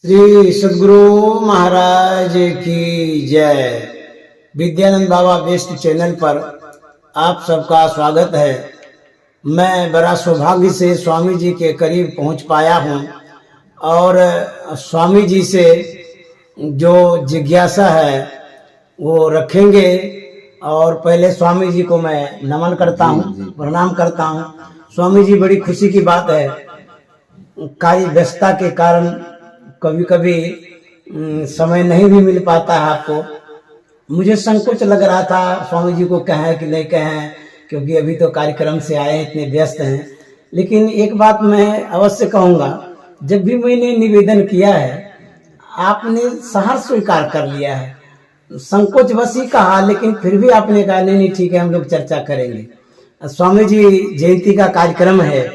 श्री सद्गुरु महाराज की जय। विद्यानंद बाबा best channel पर आप सबका स्वागत है। मैं बड़ा सौभाग्य से स्वामी जी के करीब पहुंच पाया हूं और स्वामी जी से जो जिज्ञासा है वो रखेंगे। और पहले स्वामी जी को मैं नमन करता हूं, प्रणाम करता हूं। स्वामी जी, बड़ी खुशी की बात है, कार्य व्यस्तता के कारण कभी कभी समय नहीं भी मिल पाता है आपको। मुझे संकोच लग रहा था स्वामी जी को कहें कि नहीं कहें, क्योंकि अभी तो कार्यक्रम से आए इतने व्यस्त हैं। लेकिन एक बात मैं अवश्य कहूँगा, जब भी मैंने निवेदन किया है आपने सहर्ष स्वीकार कर लिया है। संकोच बस ही कहा, लेकिन फिर भी आपने कहा नहीं नहीं ठीक है, हम लोग चर्चा करेंगे। स्वामी जी जयंती का कार्यक्रम है,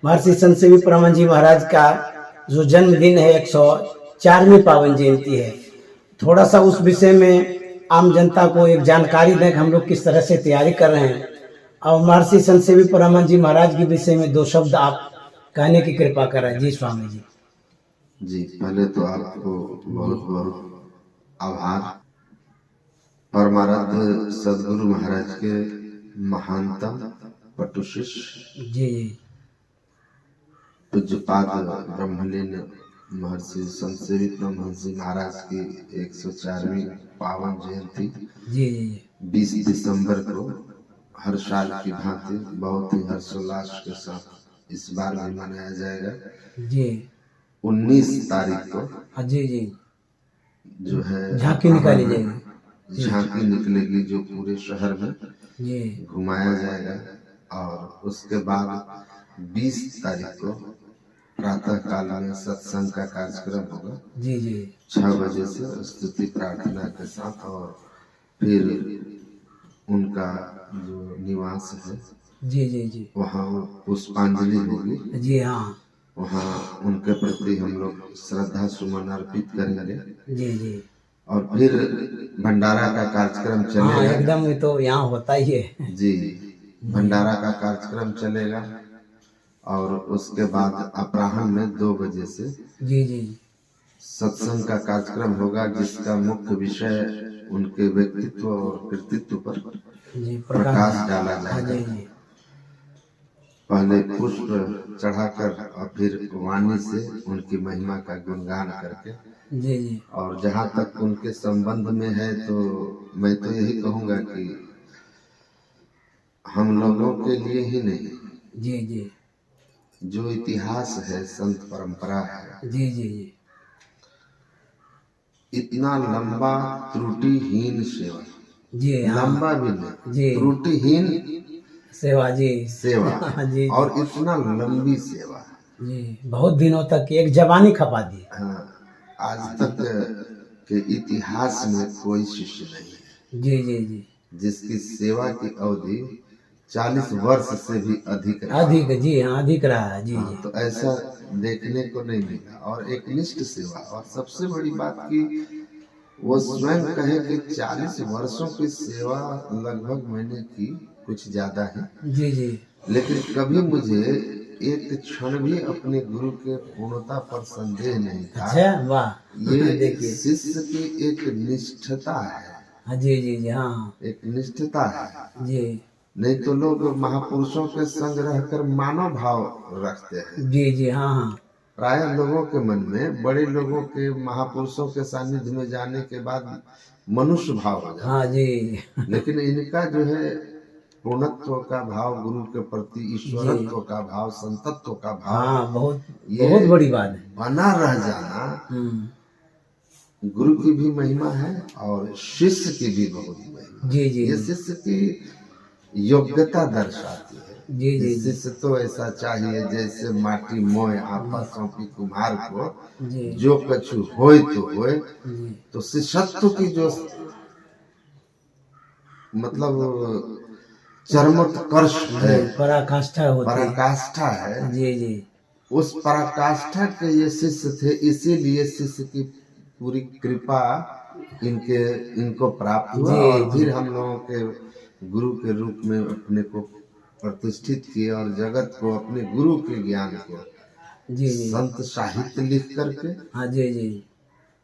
महर्षि संत सेवी परम जी महाराज का जो जन्मदिन है, 104वीं पावन जयंती है। थोड़ा सा उस विषय में आम जनता को एक जानकारी दें कि हम लोग किस तरह से तैयारी कर रहे हैं। और महर्षि संत सेवी परम जी महाराज के विषय में दो शब्द आप कहने की कृपा करें। जी स्वामी जी। जी, पहले तो आपको बहुत बहुत आभार। परमाराध्य सदगुरु महाराज के महानतम पटु शिष्य जी पूज्यपाद ब्रह्मलीन महर्षि संत सेवी परमहंस महाराज की 104वीं पावन जयंती जी 20 दिसंबर को हर साल की भांति बहुत ही हर्षोल्लास के साथ इस बार भी मनाया जाएगा। जी 19 तारीख को जी जी जो है झांकी निकाली जाएगी। झांकी निकलेगी जो पूरे शहर में जी घुमाया जाएगा। और उसके बाद 20 तारीख को प्रातः काल में सत्संग का कार्यक्रम होगा। जी जी 6 बजे से स्तुति प्रार्थना के साथ, और फिर उनका जो निवास है जी जी जी वहाँ पुष्पांजलि होगी। जी हाँ वहाँ उनके प्रति हम लोग श्रद्धा सुमन अर्पित करेंगे। जी जी और फिर भंडारा का कार्यक्रम हाँ चलेगा। एकदम, ये तो यहाँ होता ही है। जी, भंडारा का कार्यक्रम चलेगा। और उसके बाद अपराह्न में 2 बजे से जी जी सत्संग का कार्यक्रम होगा, जिसका मुख्य विषय उनके व्यक्तित्व और कृतित्व पर जी प्रकाश डाला हाँ जी जाएगा। जी पहले पुष्प चढ़ाकर और फिर वाणी से उनकी महिमा का गुणगान करके। जी जी और जहाँ तक उनके संबंध में है तो मैं तो यही कहूँगा कि हम लोगों के लिए ही नहीं, जी जी जो इतिहास है, संत परंपरा है, जी जी जी इतना लंबा त्रुटिहीन सेवा, जी हाँ लंबा भी नहीं, जी त्रुटिहीन सेवा जी सेवा जी और इतना लंबी सेवा। जी बहुत दिनों तक एक जवानी खपा दी। हाँ, आज तक के इतिहास में कोई शिष्य नहीं है जी जी जी जिसकी सेवा की अवधि 40 वर्ष से भी अधिक रहा। अधिक, जी हाँ अधिक रहा है। जी हाँ, जी तो ऐसा देखने को नहीं मिला। और एक निष्ठ सेवा, और सबसे बड़ी बात की वो स्वयं कहे कि 40 वर्षों की सेवा लगभग मैंने की, कुछ ज्यादा है, जी जी लेकिन कभी मुझे एक क्षण भी अपने गुरु के पूर्णता पर संदेह नहीं था। अच्छा वाह ये देखिए शिष्य की एक निष्ठता है, हाँ जी जी जी हाँ एक निष्ठता है। जी नहीं तो लोग महापुरुषों के संग रहकर मानव भाव रखते हैं। जी जी हाँ हाँ प्राय लोगों के मन में बड़े लोगों के, महापुरुषों के सानिध्य में जाने के बाद मनुष्य भाव हो जाता हाँ जी है। लेकिन इनका जो है पूर्णत्व का भाव, गुरु के प्रति ईश्वरत्व का भाव, संतत्व का भाव, हाँ बहुत ये बहुत बड़ी बात है। बना रह जाना गुरु की भी महिमा है और शिष्य की भी बहुत महिमा। जी जी ये शिष्य की योग्यता दर्शाती है। जी जी शिष्य तो ऐसा चाहिए जैसे माटी मोय आपा सौंपी कुम्हार को, जी जो कछु होय तो होय। जी तो शिष्यत्व की जो मतलब चरमोत्कर्ष है, पराकाष्ठा होती है। पराकाष्ठा है, जी जी उस पराकाष्ठा के ये शिष्य थे। इसीलिए शिष्य की पूरी कृपा इनको प्राप्त हुआ। और फिर हम लोगों के गुरु के रूप में अपने को प्रतिष्ठित किए और जगत को अपने गुरु के ज्ञान को जी जी संत साहित्य लिख करके, हाँ जी जी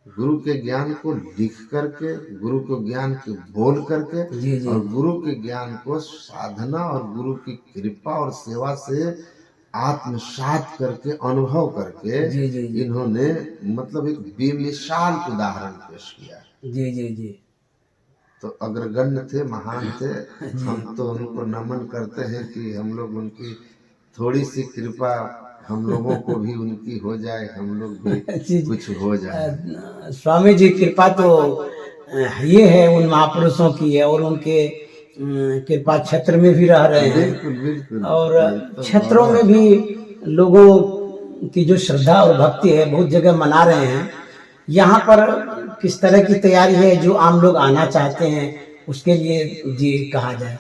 गुरु के ज्ञान को लिख करके, गुरु के ज्ञान को बोल करके, जी जी और गुरु के ज्ञान को साधना और गुरु की कृपा और सेवा से आत्मसात करके, अनुभव करके जी जी जी इन्होंने मतलब एक बेमिसाल उदाहरण पेश किया। जी जी जी तो अग्रगण्य थे, महान थे। हम तो उनको नमन करते हैं कि हम लोग उनकी थोड़ी सी कृपा हम लोगों को भी उनकी हो जाए, हम लोग भी जी जी कुछ हो जाए। स्वामी जी कृपा तो ये है उन महापुरुषों की है, और उनके कृपा क्षेत्र में भी रह रहे हैं, बिल्कुल बिल्कुल। और ये तो क्षेत्रों गौरव में भी लोगों की जो श्रद्धा और भक्ति है बहुत जगह मना रहे हैं। यहाँ पर किस तरह की तैयारी है जो आम लोग आना चाहते हैं उसके लिए जी कहा जाए?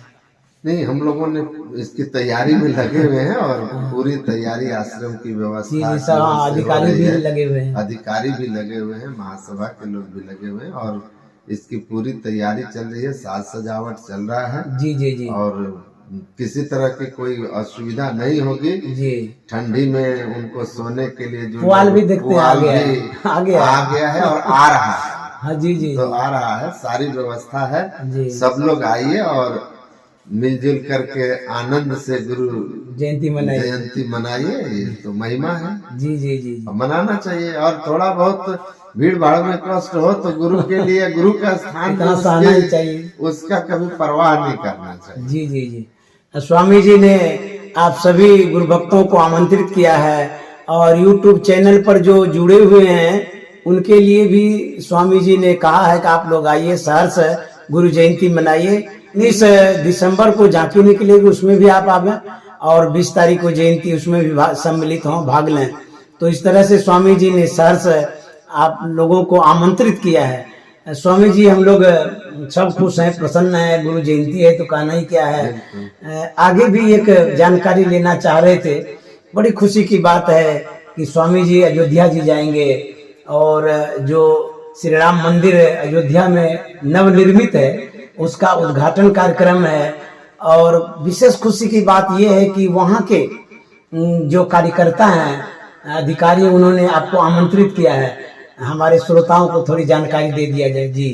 नहीं, हम लोगों ने इसकी तैयारी में लगे हुए हैं, और पूरी तैयारी आश्रम की जी व्यवस्था जी की सब ओर से हो अधिकारी रही भी है। लगे हुए हैं। अधिकारी भी लगे हुए हैं, महासभा के लोग भी लगे हुए हैं, और इसकी पूरी तैयारी चल रही है, साज सजावट चल रहा है, जी जी जी और किसी तरह की कोई असुविधा नहीं होगी। जी ठंडी में उनको सोने के लिए जो पुआल भी देखते हैं, आ पुआल गया भी है, आ गया है। आ गया है और आ रहा है। हाँ जी जी तो आ रहा है, सारी व्यवस्था है। जी सब लोग आइए और मिलजुल करके आनंद से गुरु जयंती मनाई। जयंती मनाइए। ये तो महिमा है, जी जी जी जी मनाना चाहिए। और थोड़ा बहुत भीड़ भाड़ में कष्ट हो तो गुरु के लिए, गुरु का स्थान इतना तो सहना ही चाहिए। उसका कभी परवाह नहीं करना चाहिए। जी जी जी स्वामी जी ने आप सभी गुरु भक्तों को आमंत्रित किया है, और YouTube चैनल पर जो जुड़े हुए हैं उनके लिए भी स्वामी जी ने कहा है कि आप लोग आइए, सहर्ष गुरु जयंती मनाइए। 19 दिसंबर को झांकी निकलेगी, उसमें भी आप आवें, और 20 तारीख को जयंती, उसमें भी सम्मिलित हों, भाग लें। तो इस तरह से स्वामी जी ने सहर्ष आप लोगों को आमंत्रित किया है। स्वामी जी हम लोग सब खुश हैं, प्रसन्न हैं। गुरु जयंती है तो कहना ही क्या है। आगे भी एक जानकारी लेना चाह रहे थे। बड़ी खुशी की बात है कि स्वामी जी अयोध्या जी जाएंगे, और जो श्री राम मंदिर अयोध्या में नवनिर्मित है उसका उद्घाटन कार्यक्रम है। और विशेष खुशी की बात यह है कि वहाँ के जो कार्यकर्ता हैं, अधिकारी, उन्होंने आपको आमंत्रित किया है। हमारे श्रोताओं को थोड़ी जानकारी दे दिया जाए। जी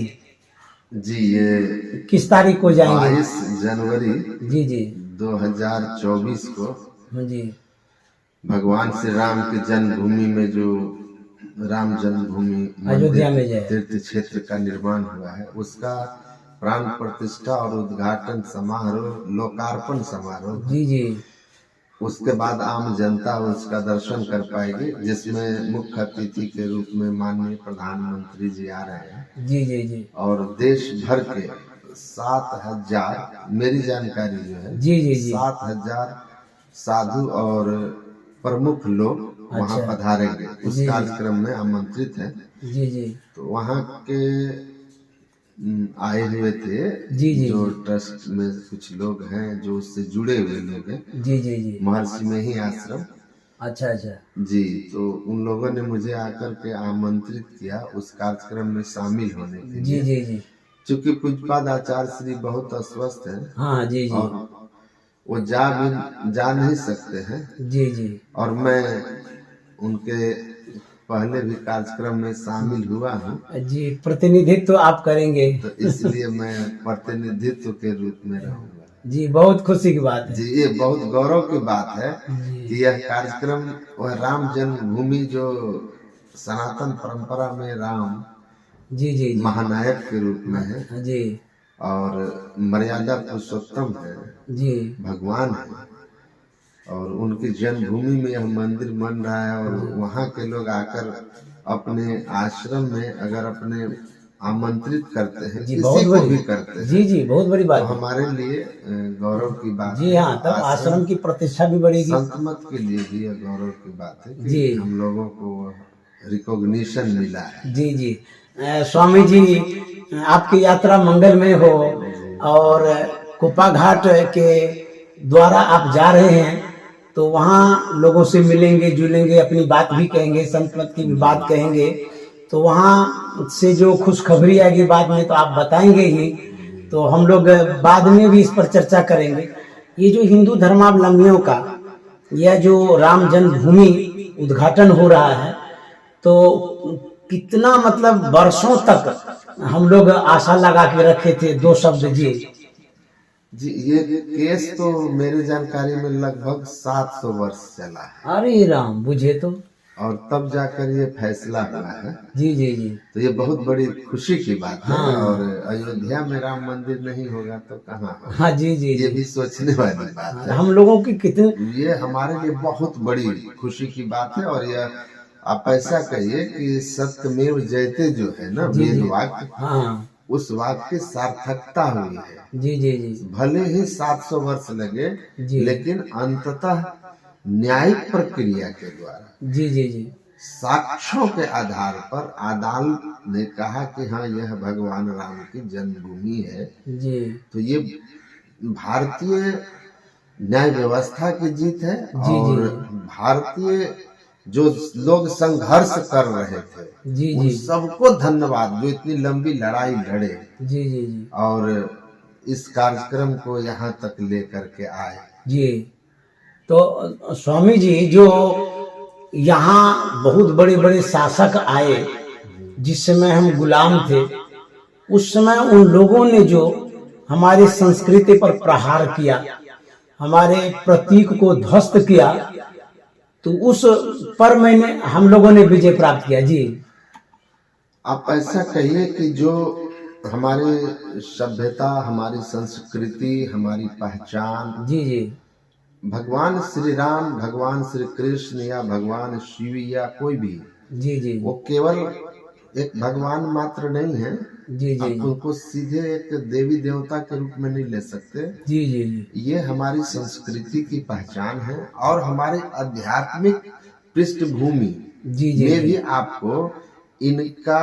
जी, ये किस तारीख को जाएंगे? 22 जनवरी जी जी 2024 को जी भगवान श्री राम की जन्मभूमि में, जो राम जन्मभूमि अयोध्या में जाए, तीर्थ क्षेत्र का निर्माण हुआ है, उसका प्राण प्रतिष्ठा और उद्घाटन समारोह, लोकार्पण समारोह। जी जी उसके बाद आम जनता उसका दर्शन कर पाएगी, जिसमें मुख्य अतिथि के रूप में माननीय प्रधानमंत्री जी आ रहे हैं। जी जी जी और देश भर के 7,000, मेरी जानकारी जो है, जी जी जी 7,000 साधु और प्रमुख लोग वहाँ अच्छा। पधारेंगे। उस जी। कार्यक्रम में आमंत्रित हैं। जी जी तो वहाँ के आए हुए थे, जी जी जो ट्रस्ट में कुछ लोग हैं जो उससे जुड़े हुए लोग हैं, जी जी जी महर्षि में ही आश्रम। अच्छा अच्छा जी, तो उन लोगों ने मुझे आकर के आमंत्रित किया उस कार्यक्रम में शामिल होने के जी लिए। जी जी चूंकि पूज्यपाद आचार्य श्री बहुत अस्वस्थ हैं, हाँ जी जी और वो जा नहीं सकते हैं, जी जी और मैं उनके पहले भी कार्यक्रम में शामिल हुआ हूँ। जी प्रतिनिधित्व तो आप करेंगे। तो इसलिए मैं प्रतिनिधित्व के रूप में रहूंगा। जी बहुत खुशी की बात है। जी, ये बहुत गौरव की बात है जी कि यह कार्यक्रम वह राम जन्मभूमि, जो सनातन परंपरा में राम जी जी जी महानायक के रूप में है जी और मर्यादा पुरुषोत्तम है, जी भगवान है, और उनकी जन्मभूमि में यह मंदिर बन रहा है। और वहाँ के लोग आकर अपने आश्रम में अगर अपने आमंत्रित करते हैं, जी किसी बहुत को बड़ी भी करते हैं, जी जी बहुत बड़ी तो बात है। हमारे लिए गौरव की बात जी है। हाँ, तब आश्रम की प्रतिष्ठा भी बढ़ेगी। संत मत के लिए भी यह गौरव की बात है कि जी। हम लोगों को रिकॉग्निशन मिला है। जी जी स्वामी जी आपकी यात्रा मंगलमय हो, और कुप्पा घाट के द्वारा आप जा रहे हैं तो वहाँ लोगों से मिलेंगे, जुलेंगे, अपनी बात भी कहेंगे, संत मत की भी बात कहेंगे। तो वहाँ से जो खुशखबरी आएगी बाद में तो आप बताएंगे ही, तो हम लोग बाद में भी इस पर चर्चा करेंगे। ये जो हिंदू धर्मावलंबियों का यह जो राम जन्मभूमि उद्घाटन हो रहा है, तो कितना मतलब वर्षों तक हम लोग आशा लगा के रखे थे। दो शब्द जी। जी, ये केस तो मेरे जानकारी में लगभग 700 वर्ष चला है, अरे राम, बुझे तो। और तब जाकर ये फैसला हुआ है। जी जी जी। तो ये बहुत बड़ी खुशी की बात है। हाँ। और अयोध्या में राम मंदिर नहीं होगा तो कहाँ होगा? हाँ जी जी ये जी। भी सोचने वाली बात है। हम लोगों की कितने, ये हमारे लिए बहुत बड़ी खुशी की बात है। और यह आप ऐसा कहिए कि सत्यमेव जयते जो है ना जी जी। वेद वाक्य, हाँ उस वाक्य की सार्थकता हुई है। जी जी जी भले ही 700 वर्ष लगे, जी। लेकिन अंततः न्यायिक प्रक्रिया के द्वारा जी जी जी साक्ष्यों के आधार पर अदालत ने कहा कि हाँ, यह भगवान राम की जन्मभूमि है। जी तो ये भारतीय न्याय व्यवस्था की जीत है। जी और भारतीय जो लोग संघर्ष कर रहे थे, जी उन जी सबको धन्यवाद, जो इतनी लंबी लड़ाई लड़े जी जी जी और इस कार्यक्रम को यहाँ तक लेकर के आए। जी। तो स्वामी जी, जो यहाँ बहुत बड़े बड़े शासक आए, जिस समय हम गुलाम थे, उस समय उन लोगों ने जो हमारी संस्कृति पर प्रहार किया, हमारे प्रतीक को ध्वस्त किया, तो उस पर हम लोगों ने विजय प्राप्त किया। जी। आप ऐसा कहिए कि जो हमारे सभ्यता, हमारी संस्कृति, हमारी पहचान, जी जी भगवान श्री राम, भगवान श्री कृष्ण या भगवान शिव या कोई भी, जी जी वो केवल एक भगवान मात्र नहीं है। जी जी आप उनको सीधे एक देवी देवता के रूप में नहीं ले सकते। जी जी जी ये हमारी संस्कृति की पहचान है। और हमारे आध्यात्मिक पृष्ठभूमि जी जी में भी आपको इनका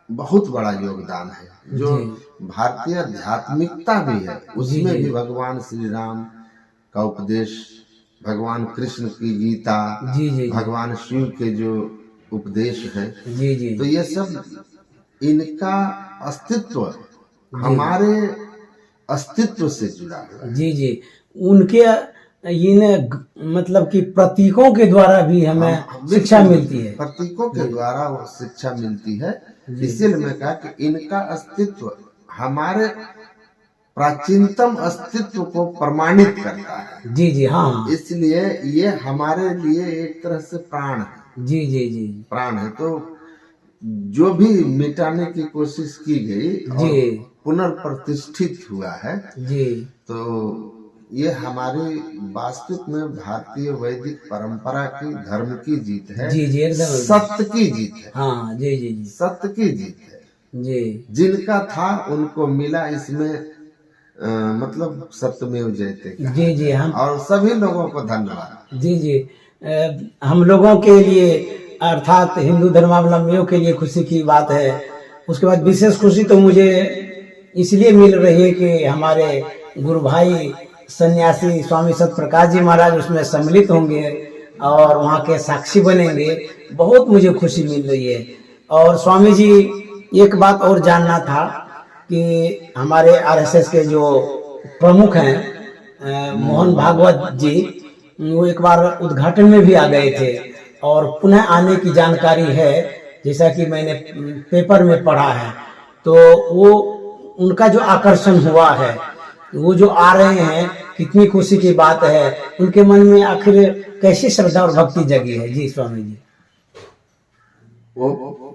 बहुत बड़ा योगदान है। जो भारतीय आध्यात्मिकता भी है, उसमें भी भगवान श्री राम का उपदेश, भगवान कृष्ण की गीता, जी जी भगवान शिव के जो उपदेश है, जी जी तो ये सब, इनका अस्तित्व हमारे अस्तित्व से जुड़ा हुआ है। जी जी। उनके इन मतलब कि प्रतीकों के द्वारा भी हमें शिक्षा मिलती है। प्रतीकों के द्वारा वो शिक्षा मिलती है। इसीलिए मैं कहा कि इनका अस्तित्व हमारे प्राचीनतम अस्तित्व को प्रमाणित करता है। जी जी। हाँ। इसलिए ये हमारे लिए एक तरह से प्राण है। जी जी जी प्राण है। तो जो भी मिटाने की कोशिश की गई और पुनर्प्रतिष्ठित हुआ है, जी तो ये हमारी वास्तविक में भारतीय वैदिक परंपरा की, धर्म की जीत है। जी जी एकदम सत्य की जीत है। हाँ। जी जी जी सत्य की जीत है। जी। जिनका था उनको मिला। इसमें मतलब सत्यमेव जयते का। जी जी। हम और सभी लोगों को धन्यवाद। जी जी। हम लोगों के लिए, अर्थात हिंदू धर्मावलंबियों के लिए खुशी की बात है। उसके बाद विशेष खुशी तो मुझे इसलिए मिल रही है कि हमारे गुरु भाई सन्यासी स्वामी सतप्रकाश जी महाराज उसमें सम्मिलित होंगे और वहाँ के साक्षी बनेंगे। बहुत मुझे खुशी मिल रही है। और स्वामी जी, एक बात और जानना था कि हमारे आरएसएस के जो प्रमुख हैं मोहन भागवत जी, वो एक बार उद्घाटन में भी आ गए थे और पुनः आने की जानकारी है, जैसा कि मैंने पेपर में पढ़ा है। तो वो उनका जो आकर्षण हुआ है, वो जो आ रहे हैं, कितनी खुशी की बात है। उनके मन में आखिर कैसी श्रद्धा और भक्ति जगी है। जी स्वामी जी। वो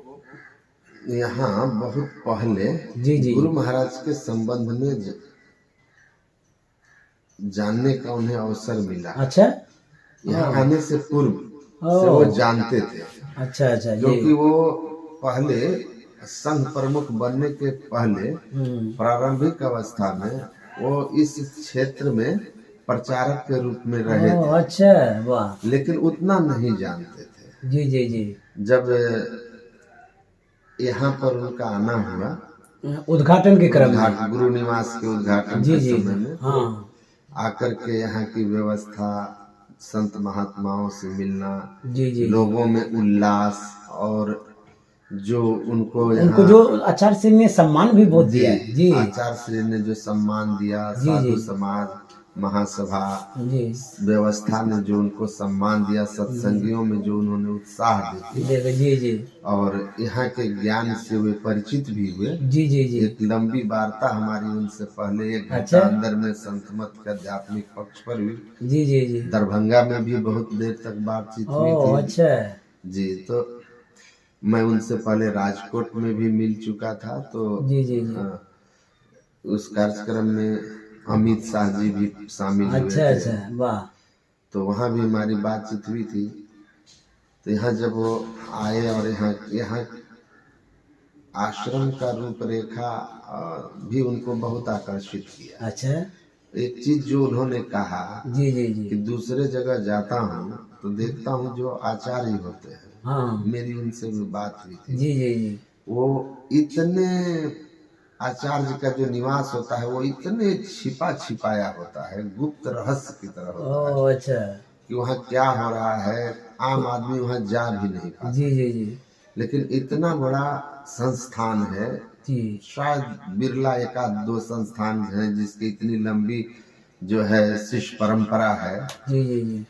यहाँ बहुत पहले जी जी गुरु महाराज के संबंध में जानने का उन्हें अवसर मिला। अच्छा। यहाँ आने से पूर्व से वो जानते थे। अच्छा अच्छा। क्योंकि वो पहले संघ प्रमुख बनने के पहले प्रारंभिक अवस्था में वो इस क्षेत्र में प्रचारक के रूप में रहे थे। अच्छा, वाह। लेकिन उतना नहीं जानते थे। जी जी जी। जब यहाँ पर उनका आना हुआ उद्घाटन के क्रम में, गुरु निवास के उद्घाटन जी के जी समय में, हाँ, आकर के यहाँ की व्यवस्था, संत महात्माओं से मिलना, जी जी लोगों में उल्लास और जो उनको उनको यहाँ जो आचार्य श्री ने सम्मान भी बहुत दिया है। जी आचार्य श्री ने जो सम्मान दिया, जी, साधु जी। समाज महासभा जी व्यवस्था ने जो उनको सम्मान दिया, सत्संगियों में जो उन्होंने उत्साह दी देखो जी जी और यहाँ के ज्ञान से वे परिचित भी हुए। जी जी जी एक लंबी वार्ता हमारी उनसे पहले 1 घंटा अच्छा। अंदर में संत मत के आध्यात्मिक पक्ष पर हुई। जी जी जी दरभंगा में भी बहुत देर तक बातचीत हुई ओ थी। अच्छा जी, तो मैं उनसे पहले राजकोट में भी मिल चुका था, तो जी जी जी उस कार्यक्रम में अमित शाह जी भी शामिल हुए अच्छा थे, अच्छा वाह तो वहाँ भी हमारी बातचीत हुई थी। तो यहाँ जब वो आए और यहाँ आश्रम का रूपरेखा भी उनको बहुत आकर्षित किया। अच्छा एक चीज जो उन्होंने कहा जी जी जी कि दूसरे जगह जाता हूँ तो देखता हूँ जो आचार्य होते हैं, हाँ मेरी उनसे भी बात हुई थी, जी जी जी वो इतने आचार्य का जो निवास होता है वो इतने छिपा छिपाया होता है, गुप्त रहस्य की तरह होता है ओ अच्छा कि वहाँ क्या हो रहा है आम आदमी वहाँ जा भी नहीं पाता। जी जी जी लेकिन इतना बड़ा संस्थान है, जी शायद बिरला 1-2 संस्थान हैं जिसकी इतनी लंबी जो है शिष्य परंपरा है। जी जी जी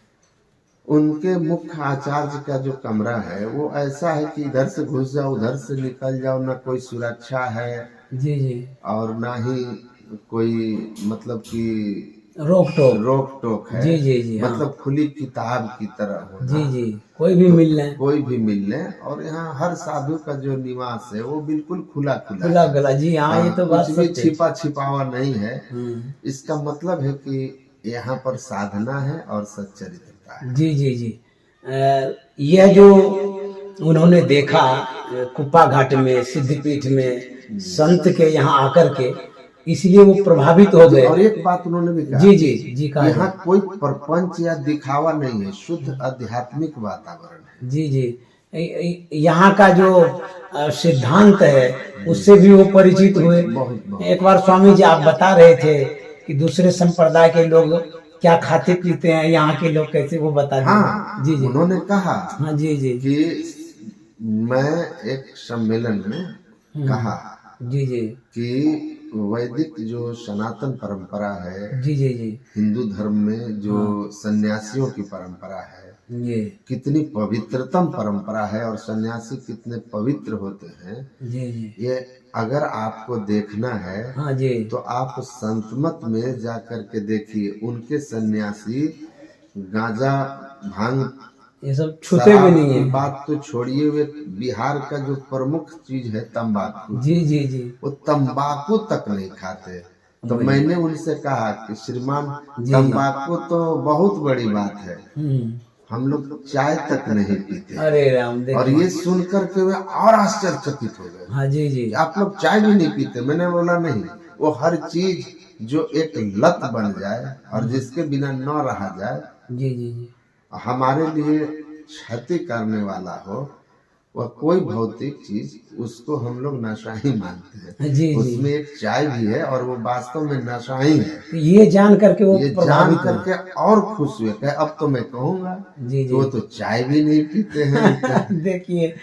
उनके मुख्य आचार्य का जो कमरा है वो ऐसा है कि इधर से घुस जाओ उधर से निकल जाओ, ना कोई सुरक्षा है जी जी और ना ही कोई मतलब कि रोक टोक है। जी जी जी हाँ मतलब खुली किताब की तरह होना। जी जी कोई भी मिल ले कोई भी मिल ले, और यहाँ हर साधु का जो निवास है वो बिल्कुल खुला खुला खुला है। गला जी हाँ ये तो बात कुछ भी सत्य है। छिपा छिपावा नहीं है। इसका मतलब है कि यहाँ पर साधना है और सच्चरित्रता है। जी जी जी यह जो उन्होंने देखा कुप्पा घाट में सिद्धपीठ में संत के यहाँ आकर के, इसलिए वो प्रभावित हो गए। और एक बात उन्होंने भी कहा, जी जी जी कहा यहाँ कोई प्रपंच या दिखावा नहीं है, शुद्ध आध्यात्मिक वातावरण है। जी जी यहाँ का जो सिद्धांत है उससे भी वो परिचित हुए। एक बार स्वामी जी आप बता रहे थे कि दूसरे संप्रदाय के लोग क्या खाते पीते हैं, यहाँ के लोग कैसे, वो बता दिए। हाँ, जी जी उन्होंने कहा हाँ जी जी कि मैं एक सम्मेलन में कहा जी जी कि वैदिक जो सनातन परंपरा है, जी जी जी हिंदू धर्म में जो सन्यासियों की परंपरा है, ये कितनी पवित्रतम परंपरा है और सन्यासी कितने पवित्र होते हैं। जी जी ये अगर आपको देखना है हाँ जी तो आप संतमत में जाकर के देखिए, उनके सन्यासी गांजा भांग ये सब छूते भी नहीं है। बात तो छोड़िए, वे बिहार का जो प्रमुख चीज है तंबाकू, जी जी जी वो तंबाकू तक नहीं खाते। तो मैंने उनसे कहा कि श्रीमान तंबाकू तो बहुत बड़ी बात है, हम लोग चाय तक नहीं पीते। अरे राम और ये सुनकर के वे और आश्चर्यचकित हो गए। हाँ जी जी आप लोग चाय भी नहीं पीते? मैंने बोला नहीं, वो हर चीज जो एक लत बन जाए और जिसके बिना न रहा जाए, जी जी जी हमारे लिए क्षति करने वाला हो, वह कोई भौतिक चीज, उसको हम लोग नशा ही मानते हैं। जी उसमें एक चाय भी है और वो वास्तव में नशा ही है। तो ये जान करके वो ये जान करके और खुश हुए, कहे अब तो मैं कहूँगा जी जी वो तो चाय भी नहीं पीते हैं। देखिए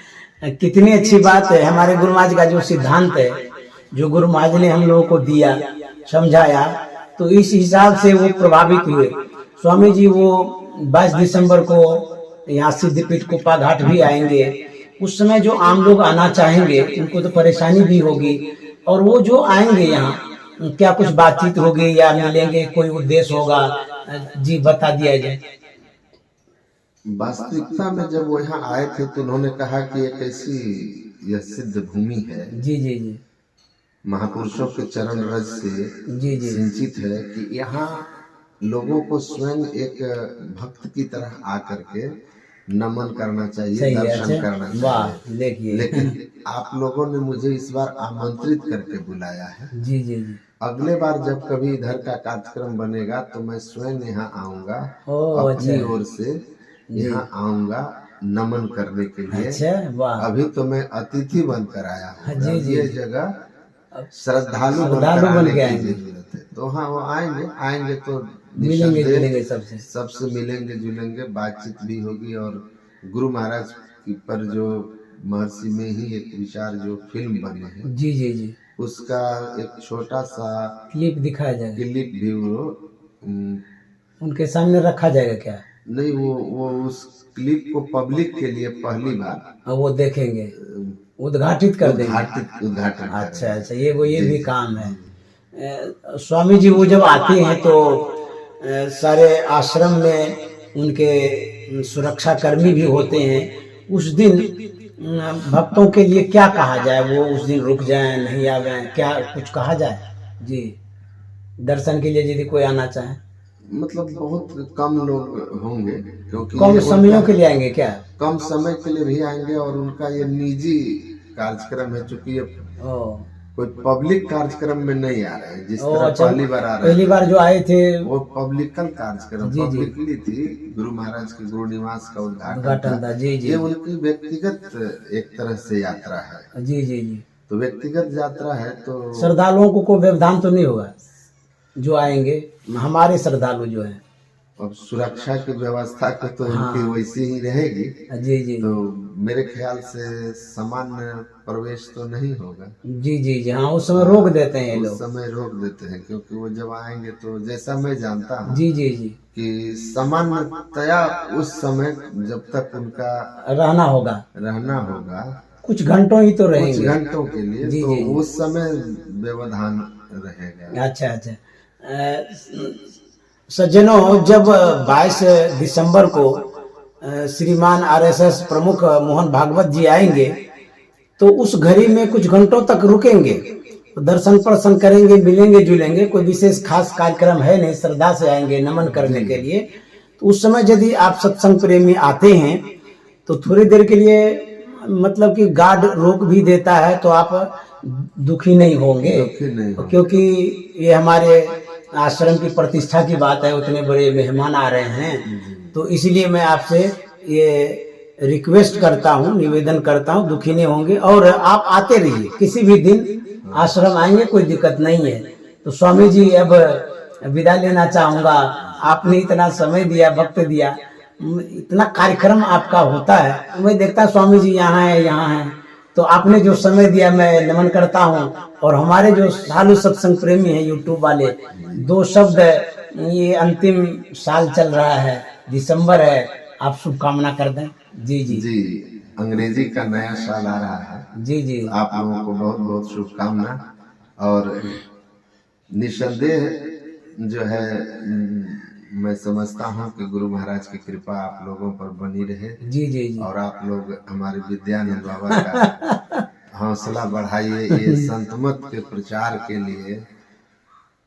कितनी अच्छी बात है। हमारे गुरु महाराज का जो सिद्धांत है, जो गुरु महाराज ने हम लोगों को दिया समझाया, तो इस हिसाब से वो प्रभावित हुए। स्वामी जी वो 22 दिसंबर को यहाँ सिद्धपीठ कुप्पा घाट भी आएंगे। उस समय जो आम लोग आना चाहेंगे उनको तो परेशानी भी होगी, और वो जो आएंगे यहाँ क्या कुछ बातचीत होगी या मिलेंगे, कोई उद्देश्य होगा, जी बता दिया जाए। वास्तविकता में जब वो यहाँ आए थे तो उन्होंने कहा कि एक ऐसी यह सिद्ध भूमि है, जी जी जी महापुरुषों के चरण रज से जी जी सिंचित है, कि यहाँ लोगों को स्वयं एक भक्त की तरह आकर के नमन करना चाहिए, दर्शन करना चाहिए। देखिए लेकिन आप लोगों ने मुझे इस बार आमंत्रित करके बुलाया है। जी जी जी अगले बार जब कभी इधर का कार्यक्रम बनेगा तो मैं स्वयं यहाँ आऊंगा, अपनी अच्छा ओर से यहाँ आऊंगा नमन करने के लिए। अच्छा वाह अभी तो मैं अतिथि बनकर आया हूँ। जी, जी। ये जगह श्रद्धालु बन बनकर आने के की जरूरत है। तो हाँ, वो आएंगे तो मिलेंगे निस्संदेह जुलेंगे सबसे। सबसे मिलेंगे जुलेंगे, बातचीत भी होगी और गुरु महाराज की पर जो महर्षि में ही एक विचार जो फिल्म बने हैं, जी जी जी, उसका एक छोटा सा क्लिप दिखाया जाएगा, क्लिप भी वो उनके सामने रखा जाएगा क्या? नहीं, वो उस क्लिप को पब्लिक के लिए पहली बार अब वो देखेंगे, उद्घाटित कर देंगे। उद्घाटन अच्छा अच्छा, ये भी काम है। स्वामी जी वो जब आते हैं तो सारे आश्रम में उनके सुरक्षा कर्मी भी होते हैं। उस दिन भक्तों के लिए क्या कहा जाए? वो उस दिन रुक जाएं, नहीं आ जाएं, क्या कुछ कहा जाए? जी, दर्शन के लिए यदि कोई आना चाहे, मतलब बहुत कम लोग होंगे, क्योंकि कम समयों के लिए आएंगे क्या? कम समय के लिए भी आएंगे, और उनका ये निजी कार्यक्रम है, चूंकि ये कोई पब्लिक कार्यक्रम में नहीं आ रहे हैं। जिस तरह अच्छा, पहली बार आ रहे पहली बार जो आए थे वो पब्लिकल कार्यक्रम जी, जी। पब्लिकली थी, गुरु महाराज के गुरु निवास का उद्घाटन था। जी जी, ये उनकी व्यक्तिगत एक तरह से यात्रा है। जी जी जी, तो व्यक्तिगत यात्रा है, तो श्रद्धालुओं को कोई व्यवधान तो नहीं होगा जो आएंगे, हमारे श्रद्धालु जो है? अब सुरक्षा की व्यवस्था को तो हाँ। उनकी वैसी ही रहेगी। जी जी, तो मेरे ख्याल से सामान्य प्रवेश तो नहीं होगा। जी जी जी, हाँ, उस समय रोक देते हैं ये उस लोग। समय रोक देते हैं, क्योंकि वो जब आएंगे तो जैसा मैं जानता हूँ जी जी जी, कि सामान्यतया उस समय जब तक उनका रहना होगा, कुछ घंटों ही तो कुछ रहेंगे। घंटों के लिए, जी, तो जी। उस समय व्यवधान रहेगा। अच्छा अच्छा, सज्जनों, जब 22 दिसंबर को श्रीमान आरएसएस प्रमुख मोहन भागवत जी आएंगे तो उस घड़ी में कुछ घंटों तक रुकेंगे, दर्शन प्रदर्शन करेंगे, मिलेंगे जुलेंगे। कोई विशेष खास कार्यक्रम है नहीं, श्रद्धा से आएंगे नमन करने के लिए। तो उस समय यदि आप सत्संग प्रेमी आते हैं तो थोड़ी देर के लिए मतलब कि गार्ड रोक भी देता है, तो आप दुखी नहीं होंगे, क्योंकि ये हमारे आश्रम की प्रतिष्ठा की बात है, उतने बड़े मेहमान आ रहे हैं। तो इसलिए मैं आपसे ये रिक्वेस्ट करता हूँ, निवेदन करता हूँ, दुखी नहीं होंगे। और आप आते रहिए, किसी भी दिन आश्रम आएंगे, कोई दिक्कत नहीं है। तो स्वामी जी, अब विदा लेना चाहूंगा। आपने इतना समय दिया, वक्त दिया, इतना कार्यक्रम आपका होता है, मैं देखता स्वामी जी यहाँ है, तो आपने जो समय दिया मैं नमन करता हूँ। और हमारे जो सालू सत्संग प्रेमी हैं यूट्यूब वाले, 2 शब्द, ये अंतिम साल चल रहा है, दिसंबर है, आप शुभकामना कर दें। जी जी जी, अंग्रेजी का नया साल आ रहा है। जी जी, आप लोगों को बहुत बहुत शुभकामना। और निसंदेह जो है, मैं समझता हूँ कि गुरु महाराज की कृपा आप लोगों पर बनी रहे। जी जी जी, और आप लोग हमारे विद्यानंद बाबा का हौसला बढ़ाइए। ये संत मत के प्रचार के लिए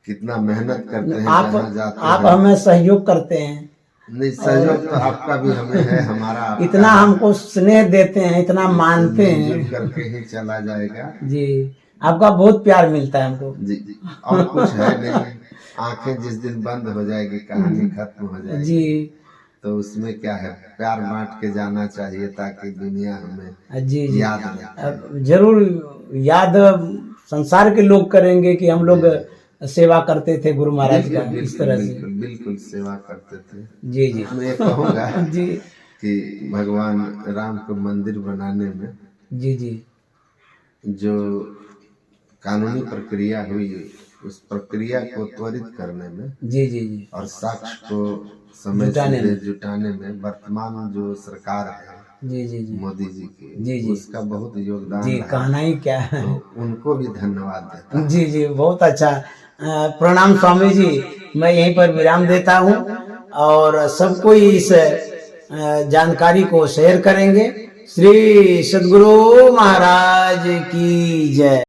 कितना मेहनत करते हैं, जहाँ जाते आप हैं। हमें सहयोग करते हैं। नहीं, सहयोग तो आपका भी हमें है, हमारा आपका इतना हमको स्नेह देते हैं, इतना मानते मिलजुल हैं करके ही चला जाएगा। जी। आपका बहुत प्यार मिलता है हमको जी, और कुछ है नहीं। आंखें जिस दिन बंद हो जाएगी, कहानी खत्म हो जाएगी जी। तो उसमें क्या है, प्यार बांट के जाना चाहिए, ताकि दुनिया हमें जी जी, याद रखे। अब जरूर याद संसार के लोग करेंगे कि हम लोग सेवा करते थे गुरु महाराज का, इस तरह से। बिल्कुल सेवा करते थे। जी जी, मैं ये कहूँगा जी कि भगवान राम को मंदिर बनाने में जी जी, जो कानूनी प्रक्रिया हुई, उस प्रक्रिया को त्वरित करने में जी जी जी, और साक्ष्य को समय से जुटाने में वर्तमान जो सरकार है जी जी जी, मोदी जी की, जी जी, उसका बहुत योगदान जी, है। कहना ही क्या है। तो उनको भी धन्यवाद देता हूं। जी जी, बहुत अच्छा। प्रणाम स्वामी जी, मैं यहीं पर विराम देता हूँ और सब कोई इस जानकारी को शेयर करेंगे। श्री सद्गुरु महाराज की जय।